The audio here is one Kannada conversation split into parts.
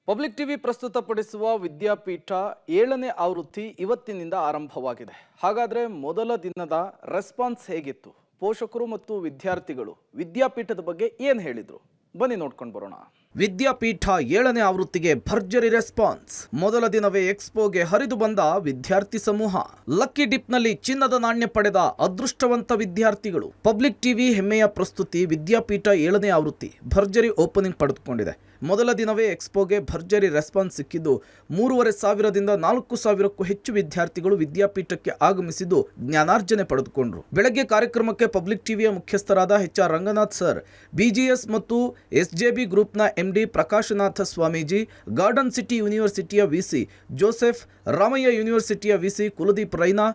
ಪಬ್ಲಿಕ್ ಟಿವಿ ಪ್ರಸ್ತುತಪಡಿಸುವ ವಿದ್ಯಾಪೀಠ 7ನೇ ಆವೃತ್ತಿ ಇವತ್ತಿನಿಂದ ಆರಂಭವಾಗಿದೆ. ಹಾಗಾದ್ರೆ ಮೊದಲ ದಿನದ ರೆಸ್ಪಾನ್ಸ್ ಹೇಗಿತ್ತು? ಪೋಷಕರು ಮತ್ತು ವಿದ್ಯಾರ್ಥಿಗಳು ವಿದ್ಯಾಪೀಠದ ಬಗ್ಗೆ ಏನು ಹೇಳಿದ್ರು? ಬನ್ನಿ ನೋಡ್ಕೊಂಡು ಬರೋಣ. ವಿದ್ಯಾಪೀಠ 7ನೇ ಆವೃತ್ತಿಗೆ ಭರ್ಜರಿ ರೆಸ್ಪಾನ್ಸ್. ಮೊದಲ ದಿನವೇ ಎಕ್ಸ್ಪೋಗೆ ಹರಿದು ಬಂದ ವಿದ್ಯಾರ್ಥಿ ಸಮೂಹ. ಲಕ್ಕಿ ಡಿಪ್ನಲ್ಲಿ ಚಿನ್ನದ ನಾಣ್ಯ ಪಡೆದ ಅದೃಷ್ಟವಂತ ವಿದ್ಯಾರ್ಥಿಗಳು. ಪಬ್ಲಿಕ್ ಟಿವಿ ಹೆಮ್ಮೆಯ ಪ್ರಸ್ತುತಿ ವಿದ್ಯಾಪೀಠ 7ನೇ ಆವೃತ್ತಿ ಭರ್ಜರಿ ಓಪನಿಂಗ್ ಪಡೆದುಕೊಂಡಿದೆ. ಮೊದಲ ದಿನವೇ ಎಕ್ಸ್ಪೋಗೆ ಭರ್ಜರಿ ರೆಸ್ಪಾನ್ಸ್ ಸಿಕ್ಕಿದ್ದು 3,500ದಿಂದ 4,000ಕ್ಕೂ ಹೆಚ್ಚು ವಿದ್ಯಾರ್ಥಿಗಳು ವಿದ್ಯಾಪೀಠಕ್ಕೆ ಆಗಮಿಸಿದ್ದು ಜ್ಞಾನಾರ್ಜನೆ ಪಡೆದುಕೊಂಡರು. ಬೆಳಗ್ಗೆ ಕಾರ್ಯಕ್ರಮಕ್ಕೆ ಪಬ್ಲಿಕ್ ಟಿವಿಯ ಮುಖ್ಯಸ್ಥರಾದ HR ರಂಗನಾಥ್ ಸರ್, BGS ಮತ್ತು SJB ಗ್ರೂಪ್ನ MD Prakashnath Swamiji, garden city ಯೂನಿವರ್ಸಿಟಿಯ VC ಜೋಸೆಫ್, ರಾಮಯ್ಯ ಯೂನಿವರ್ಸಿಟಿಯ VC Kuldeep Raina,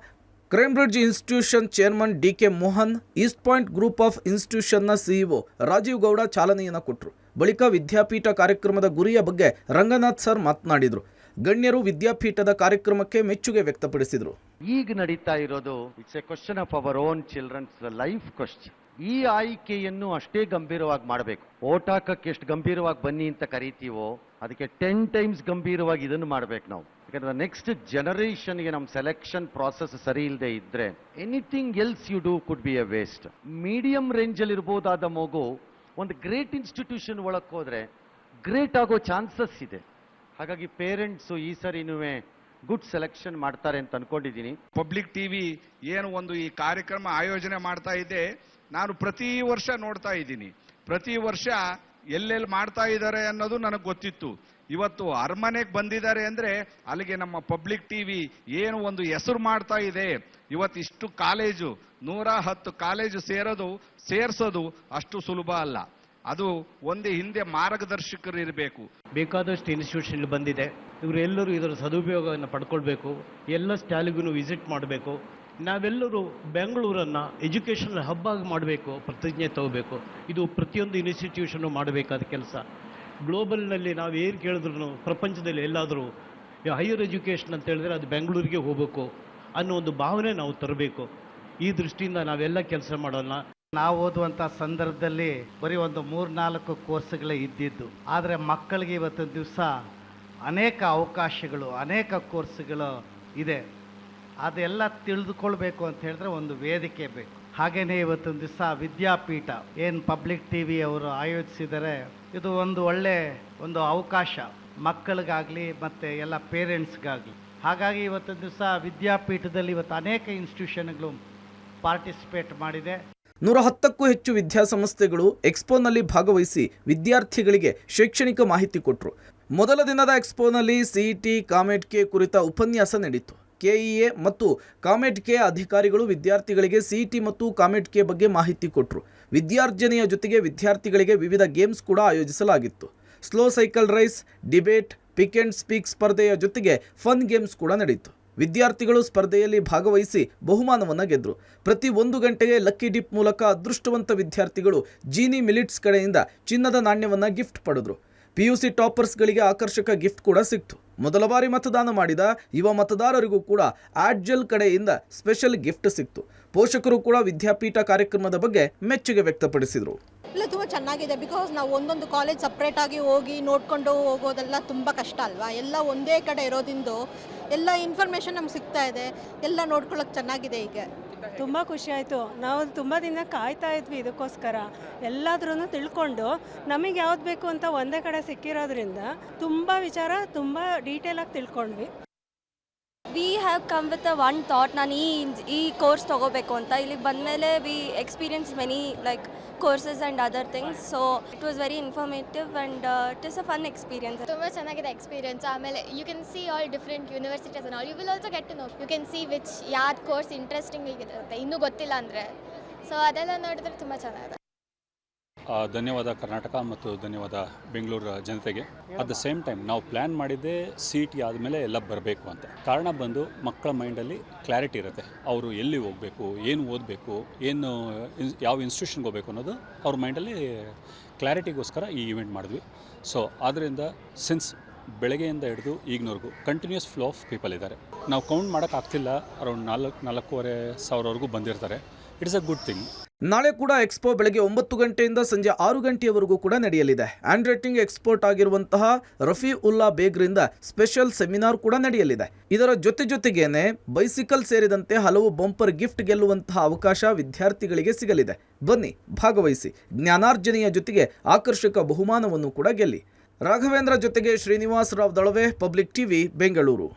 Cambridge institution chairman DK Mohan, east point group of ಇನ್ಸ್ಟಿಟ್ಯೂಷನ್ನ CEO ರಾಜೀವ್ ಗೌಡ ಚಾಲನೆಯನ್ನು ಕೊಟ್ಟರು. ಬಳಿಕ ವಿದ್ಯಾಪೀಠ ಕಾರ್ಯಕ್ರಮದ ಗುರಿಯ ಬಗ್ಗೆ ರಂಗನಾಥ್ ಸರ್ ಮಾತನಾಡಿದರು. ಗಣ್ಯರು ವಿದ್ಯಾಪೀಠದ ಕಾರ್ಯಕ್ರಮಕ್ಕೆ ಮೆಚ್ಚುಗೆ ವ್ಯಕ್ತಪಡಿಸಿದರು. ಈಗ ನಡೀತಾ ಇರೋದು it's a question of our own children's life question. ಈ ಆಯ್ಕೆಯನ್ನು ಅಷ್ಟೇ ಗಂಭೀರವಾಗಿ ಮಾಡಬೇಕು. ಓಟ್ ಹಾಕಕ್ಕೆ ಎಷ್ಟು ಗಂಭೀರವಾಗಿ ಬನ್ನಿ ಅಂತ ಕರಿತೀವೋ ಅದಕ್ಕೆ 10 ಟೈಮ್ಸ್ ಗಂಭೀರವಾಗಿ ಇದನ್ನು ಮಾಡಬೇಕು ನಾವು. ಯಾಕಂದ್ರೆ ನೆಕ್ಸ್ಟ್ ಜನರೇಷನ್ಗೆ ನಮ್ಮ ಸೆಲೆಕ್ಷನ್ ಪ್ರಾಸೆಸ್ ಸರಿ ಇಲ್ಲದೆ ಇದ್ರೆ anything else you do could be a waste. Medium ರೇಂಜಲ್ಲಿ ಇರ್ಬೋದಾದ ಮಗು ಒಂದು ಗ್ರೇಟ್ ಇನ್ಸ್ಟಿಟ್ಯೂಷನ್ ಒಳಕ್ಕೆ ಹೋದ್ರೆ ಗ್ರೇಟ್ ಆಗೋ ಚಾನ್ಸಸ್ ಇದೆ. ಹಾಗಾಗಿ ಪೇರೆಂಟ್ಸು ಈ ಸರಿನೂ ಗುಡ್ ಸೆಲೆಕ್ಷನ್ ಮಾಡ್ತಾರೆ ಅಂತ ಅನ್ಕೊಂಡಿದ್ದೀನಿ. ಪಬ್ಲಿಕ್ ಟಿವಿ ಏನು ಒಂದು ಈ ಕಾರ್ಯಕ್ರಮ ಆಯೋಜನೆ ಮಾಡ್ತಾ ಇದೆ, ನಾನು ಪ್ರತಿ ವರ್ಷ ನೋಡ್ತಾ ಇದ್ದೀನಿ. ಪ್ರತಿ ವರ್ಷ ಎಲ್ಲೆಲ್ಲಿ ಮಾಡ್ತಾ ಇದ್ದಾರೆ ಅನ್ನೋದು ನನಗೆ ಗೊತ್ತಿತ್ತು. ಇವತ್ತು ಅರಮನೆಗೆ ಬಂದಿದ್ದಾರೆ ಅಂದ್ರೆ ಅಲ್ಲಿಗೆ ನಮ್ಮ ಪಬ್ಲಿಕ್ ಟಿವಿ ಏನು ಒಂದು ಹೆಸರು ಮಾಡ್ತಾ ಇದೆ. ಇವತ್ತು ಇಷ್ಟು ಕಾಲೇಜು 110 ಕಾಲೇಜು ಸೇರಿಸೋದು ಅಷ್ಟು ಸುಲಭ ಅಲ್ಲ. ಅದು ಒಂದೇ ಹಿಂದೆ ಮಾರ್ಗದರ್ಶಕರು ಇರಬೇಕು. ಬೇಕಾದಷ್ಟು ಇನ್ಸ್ಟಿಟ್ಯೂಷನ್ ಬಂದಿದೆ. ಇವರೆಲ್ಲರೂ ಇದರ ಸದುಪಯೋಗವನ್ನು ಪಡ್ಕೊಳ್ಬೇಕು. ಎಲ್ಲ ಸ್ಟಾಲಿಗೂ ವಿಸಿಟ್ ಮಾಡಬೇಕು. ನಾವೆಲ್ಲರೂ ಬೆಂಗಳೂರನ್ನು ಎಜುಕೇಷನಲ್ ಹಬ್ ಆಗಿ ಮಾಡಬೇಕು, ಪ್ರತಿಜ್ಞೆ ತಗೋಬೇಕು. ಇದು ಪ್ರತಿಯೊಂದು ಇನ್ಸ್ಟಿಟ್ಯೂಷನ್ನು ಮಾಡಬೇಕಾದ ಕೆಲಸ. ಗ್ಲೋಬಲ್ನಲ್ಲಿ ನಾವು ಏನು ಕೇಳಿದ್ರು ಪ್ರಪಂಚದಲ್ಲಿ ಎಲ್ಲಾದರೂ ಹೈಯರ್ ಎಜುಕೇಷನ್ ಅಂತ ಹೇಳಿದ್ರೆ ಅದು ಬೆಂಗಳೂರಿಗೆ ಹೋಗಬೇಕು ಅನ್ನೋ ಒಂದು ಭಾವನೆ ನಾವು ತರಬೇಕು. ಈ ದೃಷ್ಟಿಯಿಂದ ನಾವೆಲ್ಲ ಕೆಲಸ ಮಾಡೋಣ. ನಾವು ಓದುವಂಥ ಸಂದರ್ಭದಲ್ಲಿ ಬರೀ ಒಂದು 3-4 ಕೋರ್ಸ್ಗಳೇ ಇದ್ದಿದ್ದು. ಆದರೆ ಮಕ್ಕಳಿಗೆ ಇವತ್ತಿನ ದಿವಸ ಅನೇಕ ಅವಕಾಶಗಳು, ಅನೇಕ ಕೋರ್ಸ್ಗಳು ಇದೆ. ಅದೆಲ್ಲ ತಿಳಿದುಕೊಳ್ಬೇಕು ಅಂತ ಹೇಳಿದ್ರೆ ಒಂದು ವೇದಿಕೆ ಬೇಕು. ಹಾಗೆಯೇ ಇವತ್ತಿನ ದಿವಸ ವಿದ್ಯಾಪೀಠ ಏನು ಪಬ್ಲಿಕ್ ಟಿವಿ ಅವರು ಆಯೋಜಿಸಿದರೆ ಇದು ಒಂದು ಒಳ್ಳೆ ಒಂದು ಅವಕಾಶ ಮಕ್ಕಳಿಗಾಗಲಿ ಮತ್ತು ಎಲ್ಲ ಪೇರೆಂಟ್ಸ್ಗಾಗಲಿ. ಹಾಗಾಗಿ ಇವತ್ತಿನ ದಿವಸ ವಿದ್ಯಾಪೀಠದಲ್ಲಿ ಇವತ್ತು ಅನೇಕ ಇನ್ಸ್ಟಿಟ್ಯೂಷನ್ಗಳು ಪಾರ್ಟಿಸಿಪೇಟ್ ಮಾಡಿದೆ. 110ಕ್ಕೂ ಹೆಚ್ಚು ವಿದ್ಯಾಸಂಸ್ಥೆಗಳು ಎಕ್ಸ್ಪೋನಲ್ಲಿ ಭಾಗವಹಿಸಿ ವಿದ್ಯಾರ್ಥಿಗಳಿಗೆ ಶೈಕ್ಷಣಿಕ ಮಾಹಿತಿ ಕೊಟ್ಟರು. ಮೊದಲ ದಿನದ ಎಕ್ಸ್ಪೋನಲ್ಲಿ CET ಕಾಮೆಟ್ ಕೆ ಕುರಿತ ಉಪನ್ಯಾಸ ನಡೆಯಿತು. KEA ಮತ್ತು ಕಾಮೆಟ್ ಕೆ ಅಧಿಕಾರಿಗಳು ವಿದ್ಯಾರ್ಥಿಗಳಿಗೆ CET ಮತ್ತು ಕಾಮೆಟ್ ಕೆ ಬಗ್ಗೆ ಮಾಹಿತಿ ಕೊಟ್ಟರು. ವಿದ್ಯಾರ್ಜನೆಯ ಜೊತೆಗೆ ವಿದ್ಯಾರ್ಥಿಗಳಿಗೆ ವಿವಿಧ ಗೇಮ್ಸ್ ಕೂಡ ಆಯೋಜಿಸಲಾಗಿತ್ತು. Slow cycle race, debate, pick and speak ಸ್ಪರ್ಧೆಯ ಜೊತೆಗೆ ಫನ್ ಗೇಮ್ಸ್ ಕೂಡ ನಡೆಯಿತು. ವಿದ್ಯಾರ್ಥಿಗಳು ಸ್ಪರ್ಧೆಯಲ್ಲಿ ಭಾಗವಹಿಸಿ ಬಹುಮಾನವನ್ನು ಗೆದ್ದರು. ಪ್ರತಿ 1 ಗಂಟೆಗೆ ಲಕ್ಕಿ ಡಿಪ್ ಮೂಲಕ ಅದೃಷ್ಟವಂತ ವಿದ್ಯಾರ್ಥಿಗಳು ಜೀನಿ ಮಿಲಿಟ್ಸ್ ಕಡೆಯಿಂದ ಚಿನ್ನದ ನಾಣ್ಯವನ್ನು ಗಿಫ್ಟ್ ಪಡೆದರು. PUC ಟಾಪರ್ಸ್ಗಳಿಗೆ ಆಕರ್ಷಕ ಗಿಫ್ಟ್ ಕೂಡ ಸಿಕ್ತು. ಮೊದಲ ಬಾರಿ ಮತದಾನ ಮಾಡಿದ ಯುವ ಮತದಾರರಿಗೂ ಕೂಡ ಆಡ್ಜೆಲ್ ಕಡೆಯಿಂದ ಸ್ಪೆಷಲ್ ಗಿಫ್ಟ್ ಸಿಕ್ತು. ಪೋಷಕರು ಕೂಡ ವಿದ್ಯಾಪೀಠ ಕಾರ್ಯಕ್ರಮದ ಬಗ್ಗೆ ಮೆಚ್ಚುಗೆ ವ್ಯಕ್ತಪಡಿಸಿದರು. ಇಲ್ಲ, ತುಂಬ ಚೆನ್ನಾಗಿದೆ. ಬಿಕಾಸ್ ನಾವು ಒಂದೊಂದು ಕಾಲೇಜ್ ಸಪ್ರೇಟಾಗಿ ಹೋಗಿ ನೋಡಿಕೊಂಡು ಹೋಗೋದೆಲ್ಲ ತುಂಬ ಕಷ್ಟ ಅಲ್ವಾ. ಎಲ್ಲ ಒಂದೇ ಕಡೆ ಇರೋದ್ರಿಂದ ಎಲ್ಲ ಇನ್ಫಾರ್ಮೇಷನ್ ನಮ್ಗೆ ಸಿಗ್ತಾ ಇದೆ. ಎಲ್ಲ ನೋಡ್ಕೊಳ್ಳೋಕೆ ಚೆನ್ನಾಗಿದೆ. ಈಗ ತುಂಬ ಖುಷಿ ಆಯಿತು. ನಾವು ತುಂಬ ದಿನ ಕಾಯ್ತಾ ಇದ್ವಿ ಇದಕ್ಕೋಸ್ಕರ. ಎಲ್ಲಾದ್ರೂ ತಿಳ್ಕೊಂಡು ನಮಗೆ ಯಾವ್ದು ಬೇಕು ಅಂತ ಒಂದೇ ಕಡೆ ಸಿಕ್ಕಿರೋದ್ರಿಂದ ತುಂಬ ವಿಚಾರ ತುಂಬ ಡೀಟೇಲಾಗಿ ತಿಳ್ಕೊಂಡ್ವಿ. We have come with one thought. ನಾನು ಈ ಕೋರ್ಸ್ ತೊಗೋಬೇಕು ಅಂತ. ಇಲ್ಲಿಗೆ ಬಂದಮೇಲೆ we experience many like courses and other things. So it was very informative and it is a fun experience. ತುಂಬ ಚೆನ್ನಾಗಿದೆ ಎಕ್ಸ್ಪೀರಿಯನ್ಸ್. ಆಮೇಲೆ you can see all different universities and all. You will also get to know. You can see which ಯಾವ್ದು ಕೋರ್ಸ್ ಇಂಟ್ರೆಸ್ಟಿಂಗ್ ಇರುತ್ತೆ ಇನ್ನೂ ಗೊತ್ತಿಲ್ಲ ಅಂದರೆ. ಸೊ ಅದೆಲ್ಲ ನೋಡಿದ್ರೆ ತುಂಬ ಚೆನ್ನಾಗಿದೆ. ಧನ್ಯವಾದ ಕರ್ನಾಟಕ ಮತ್ತು ಧನ್ಯವಾದ ಬೆಂಗಳೂರು ಜನತೆಗೆ. ಅಟ್ ದ ಸೇಮ್ ಟೈಮ್ ನಾವು ಪ್ಲ್ಯಾನ್ ಮಾಡಿದ್ದೆ CET ಆದಮೇಲೆ ಎಲ್ಲ ಬರಬೇಕು ಅಂತ. ಕಾರಣ ಬಂದು ಮಕ್ಕಳ ಮೈಂಡಲ್ಲಿ ಕ್ಲಾರಿಟಿ ಇರುತ್ತೆ. ಅವರು ಎಲ್ಲಿ ಹೋಗಬೇಕು, ಏನು ಓದಬೇಕು, ಏನು ಯಾವ ಇನ್ಸ್ಟಿಟ್ಯೂಷನ್ಗೆ ಹೋಗಬೇಕು ಅನ್ನೋದು ಅವ್ರ ಮೈಂಡಲ್ಲಿ ಕ್ಲಾರಿಟಿಗೋಸ್ಕರ ಈ ಇವೆಂಟ್ ಮಾಡಿದ್ವಿ. ಸೊ ಆದ್ದರಿಂದ ಸಿನ್ಸ್ ಬೆಳಗ್ಗೆಯಿಂದ ಹಿಡಿದು ಈಗಿನವರೆಗೂ ಕಂಟಿನ್ಯೂಸ್ ಫ್ಲೋ ಆಫ್ ಪೀಪಲ್ ಇದ್ದಾರೆ. ನಾವು ಕೌಂಟ್ ಮಾಡೋಕ್ಕಾಗ್ತಿಲ್ಲ. ಅರೌಂಡ್ 4,500 ಸಾವಿರವರೆಗೂ ಬಂದಿರ್ತಾರೆ. It's a good thing. ನಾಳೆ ಕೂಡ ಎಕ್ಸ್ಪೋ ಬೆಳಗ್ಗೆ 9 ಗಂಟೆಯಿಂದ ಸಂಜೆ 6 ಗಂಟೆಯವರೆಗೂ ಕೂಡ ನಡೆಯಲಿದೆ. ಹ್ಯಾಂಡ್ ರೈಟಿಂಗ್ ಎಕ್ಸ್ಪರ್ಟ್ ಆಗಿರುವಂತಹ ರಫಿ ಉಲ್ಲಾ ಬೇಗ್ರಿಂದ ಸ್ಪೆಷಲ್ ಸೆಮಿನಾರ್ ಕೂಡ ನಡೆಯಲಿದೆ. ಇದರ ಜೊತೆಗೇನೆ ಬೈಸಿಕಲ್ ಸೇರಿದಂತೆ ಹಲವು ಬಂಪರ್ ಗಿಫ್ಟ್ ಗೆಲ್ಲುವಂತಹ ಅವಕಾಶ ವಿದ್ಯಾರ್ಥಿಗಳಿಗೆ ಸಿಗಲಿದೆ. ಬನ್ನಿ, ಭಾಗವಹಿಸಿ, ಜ್ಞಾನಾರ್ಜನೆಯ ಜೊತೆಗೆ ಆಕರ್ಷಕ ಬಹುಮಾನವನ್ನು ಕೂಡ ಗೆಲ್ಲಿ. ರಾಘವೇಂದ್ರ ಜೊತೆಗೆ ಶ್ರೀನಿವಾಸ ರಾವ್ ದಳವೆ, ಪಬ್ಲಿಕ್ ಟಿವಿ, ಬೆಂಗಳೂರು.